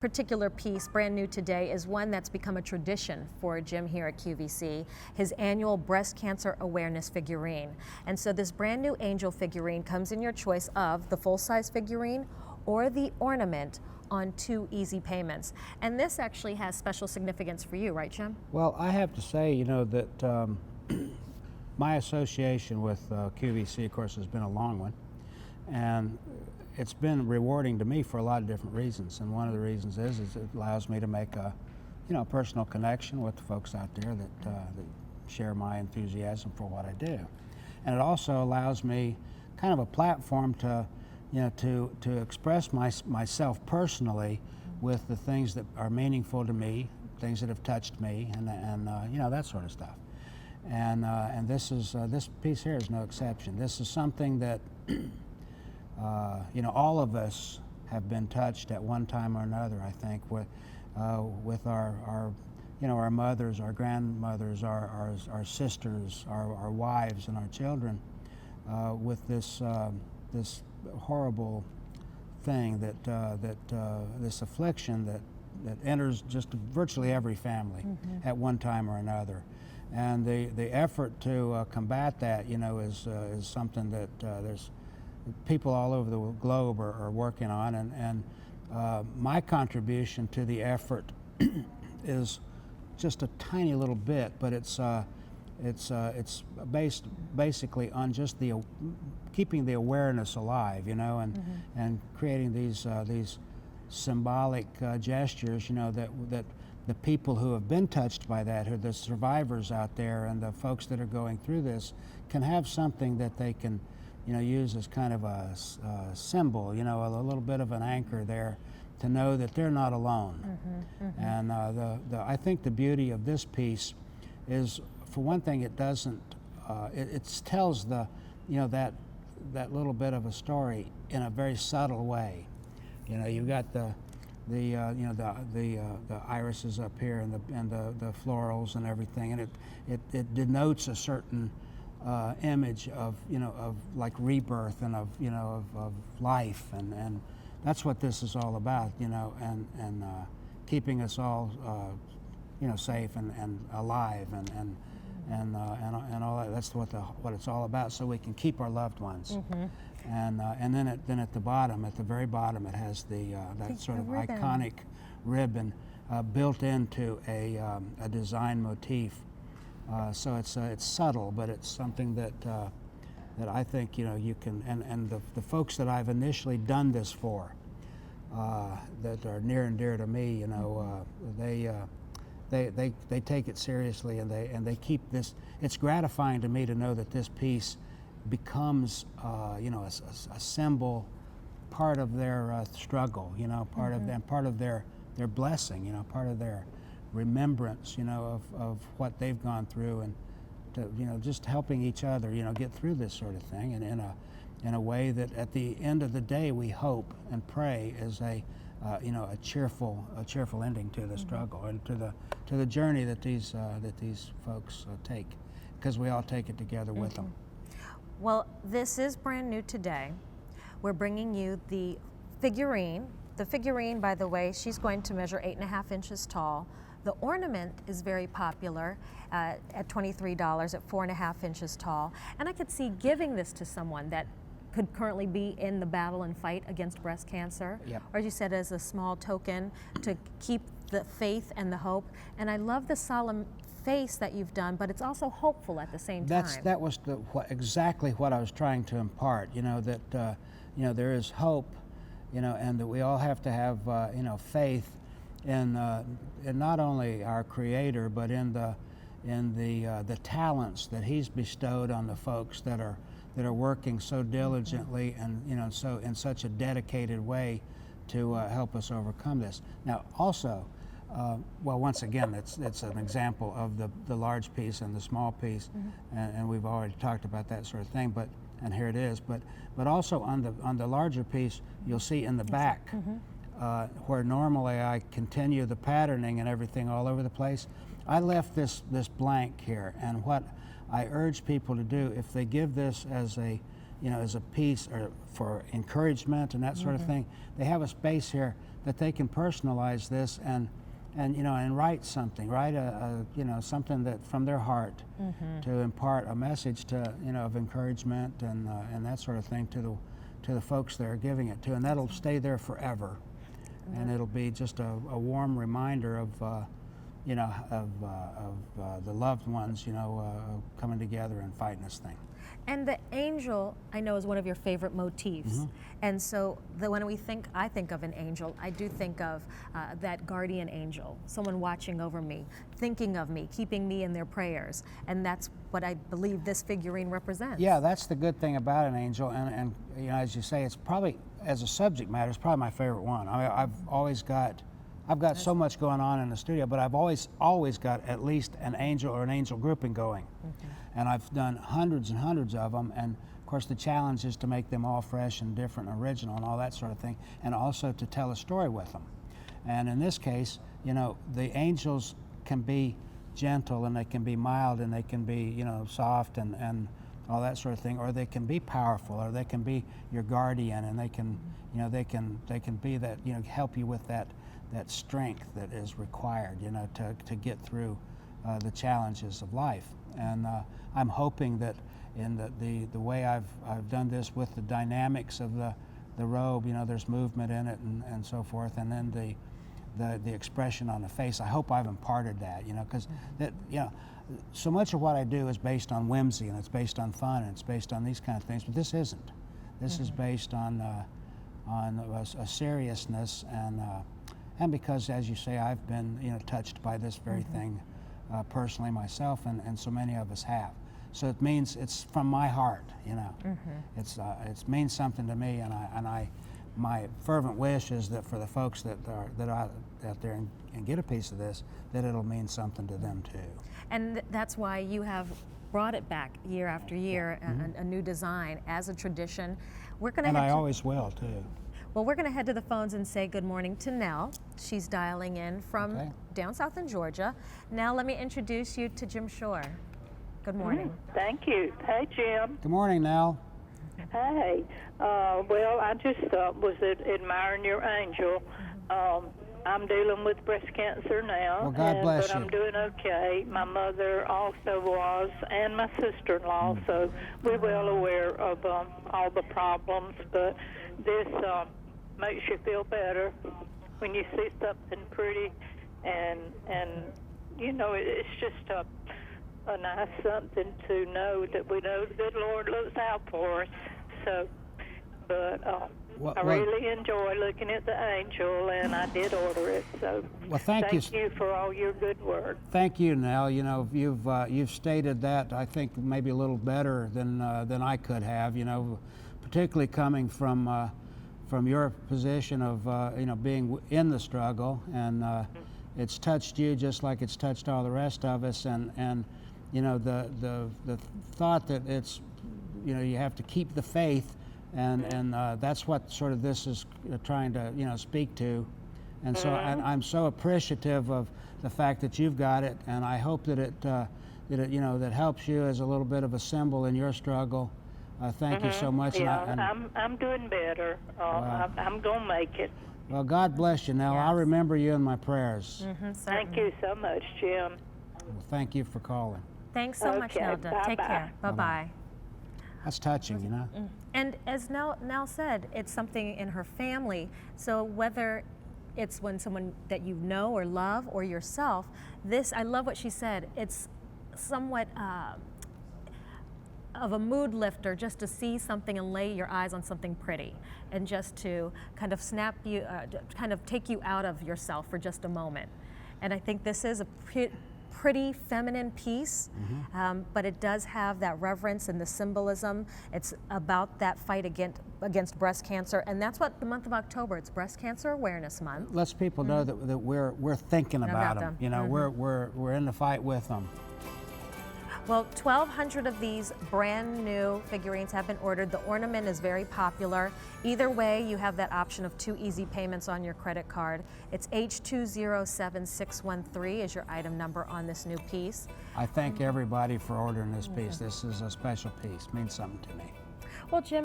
Particular piece, brand new today, is one that's become a tradition for Jim here at QVC, his annual breast cancer awareness figurine. And so this brand new angel figurine comes in your choice of the full-size figurine or the ornament on 2 easy payments. And this actually has special significance for you, right, Jim? Well, I have to say, you know, that my association with QVC, of course, has been a long one. And it's been rewarding to me for a lot of different reasons, and one of the reasons is it allows me to make a, personal connection with the folks out there that share my enthusiasm for what I do, and it also allows me kind of a platform to, to express myself personally with the things that are meaningful to me, things that have touched me, and that sort of stuff, and this piece here is no exception. This is something that. All of us have been touched at one time or another, I think, with our mothers, our grandmothers, our sisters, our wives, and our children, with this horrible thing this affliction that enters just virtually every family at one time or another. And the effort to combat that, is something that there's people all over the globe are working on, and my contribution to the effort is just a tiny little bit, but it's based basically on just keeping the awareness alive, and creating these symbolic gestures, that the people who have been touched by that, who are the survivors out there, and the folks that are going through this, can have something that they can use as kind of a symbol, a little bit of an anchor there to know that they're not alone. And I think the beauty of this piece is, for one thing, it doesn't, it tells that little bit of a story in a very subtle way. You've got the irises up here and the florals and everything, and it denotes a certain image of like rebirth and of life, and that's what this is all about, and keeping us all safe and alive and all that. That's what it's all about, so we can keep our loved ones. And then at the bottom, at the very bottom, it has that sort of iconic ribbon built into a design motif. So it's subtle, but it's something that I think you can, and the folks that I've initially done this for, that are near and dear to me, they take it seriously, and they keep this. It's gratifying to me to know that this piece becomes a symbol, part of their struggle, part of them, part of their blessing, part of their remembrance, of what they've gone through, and to, just helping each other, get through this sort of thing, and in a way that at the end of the day we hope and pray is a cheerful ending to the struggle and to the journey that these folks take, because we all take it together with them. Well, this is brand new today. We're bringing you the figurine. The figurine, by the way, she's going to measure 8.5 inches tall. The ornament is very popular at $23 at 4.5 inches tall. And I could see giving this to someone that could currently be in the battle and fight against breast cancer. Yep. Or as you said, as a small token to keep the faith and the hope. And I love the solemn face that you've done, but it's also hopeful at the same time. That was exactly what I was trying to impart, that there is hope, and that we all have to have faith in not only our Creator, but in the talents that He's bestowed on the folks that are working so diligently and so in such a dedicated way to help us overcome this. Now, also, well, once again, it's an example of the large piece and the small piece, and we've already talked about that sort of thing. And here it is. But also on the larger piece, you'll see in the back. Where normally I continue the patterning and everything all over the place, I left this blank here. And what I urge people to do, if they give this as a piece or for encouragement and that sort of thing, they have a space here that they can personalize this and write something, write something that from their heart to impart a message to, of encouragement and that sort of thing to the folks they're giving it to, and that'll stay there forever, and it'll be just a warm reminder of the loved ones, coming together and fighting this thing. And the angel, I know, is one of your favorite motifs. And so when I think of an angel, I do think of that guardian angel, someone watching over me, thinking of me, keeping me in their prayers. And that's what I believe this figurine represents. Yeah, that's the good thing about an angel. And as you say, it's probably, as a subject matter, it's probably my favorite one. I mean, I've got so much going on in the studio, but I've always got at least an angel or an angel grouping going. And I've done hundreds and hundreds of them, and of course the challenge is to make them all fresh and different and original and all that sort of thing, and also to tell a story with them. And in this case, the angels can be gentle, and they can be mild, and they can be, soft and all that sort of thing, or they can be powerful, or they can be your guardian, and they can, they can be that, help you with that strength that is required, to get through the challenges of life. And I'm hoping that in the way I've done this with the dynamics of the robe, there's movement in it and so forth, and then the expression on the face, I hope I've imparted that, because so much of what I do is based on whimsy, and it's based on fun, and it's based on these kind of things, but this isn't. This is based on a seriousness, and because, as you say, I've been touched by this very thing personally myself, and so many of us have. So it means it's from my heart, it means something to me, and my fervent wish is that for the folks that are out there and get a piece of this, that it'll mean something to them too. And that's why you have brought it back year after year, a new design as a tradition. We're going to. And I always will too. Well, we're going to head to the phones and say good morning to Nell. She's dialing in from down south in Georgia. Nell, let me introduce you to Jim Shore. Good morning. Thank you. Hey, Jim. Good morning, Nell. Hey. Well, I just was admiring your angel. I'm dealing with breast cancer now, well, God bless but you. I'm doing okay. My mother also was, and my sister-in-law, so we're well aware of all the problems, but this makes you feel better when you see something pretty, and it's just a nice something to know that we know the good Lord looks out for us. So, but I really enjoy looking at the angel, and I did order it. So, well, thank you for all your good work. Thank you, Nell. You've stated that, I think, maybe a little better than I could have. Particularly coming from your position of being in the struggle, and it's touched you just like it's touched all the rest of us, and the thought that it's you have to keep the faith, and that's what sort of this is trying to speak to, and so I'm so appreciative of the fact that you've got it, and I hope that it that helps you as a little bit of a symbol in your struggle. Thank you so much. Yeah, I'm doing better. I'm gonna make it. Well, God bless you, Nell. Yes. I'll remember you in my prayers. Thank you so much, Jim. Well, thank you for calling. Thanks so much, Okay, Nelda. Take bye-bye. care. Bye-bye. That's touching, And as Nell said, it's something in her family. So whether it's when someone that you know or love or yourself, I love what she said. It's somewhat of a mood lifter just to see something and lay your eyes on something pretty, and just to kind of kind of take you out of yourself for just a moment. And I think this is a pretty feminine piece, but it does have that reverence and the symbolism. It's about that fight against breast cancer, and that's what the month of October, it's Breast Cancer Awareness Month. Lets people know that we're thinking about them. We're in the fight with them. Well, 1,200 of these brand new figurines have been ordered. The ornament is very popular. Either way, you have that option of 2 easy payments on your credit card. It's H207613 is your item number on this new piece. I thank everybody for ordering this piece. This is a special piece. It means something to me. Well, Jim,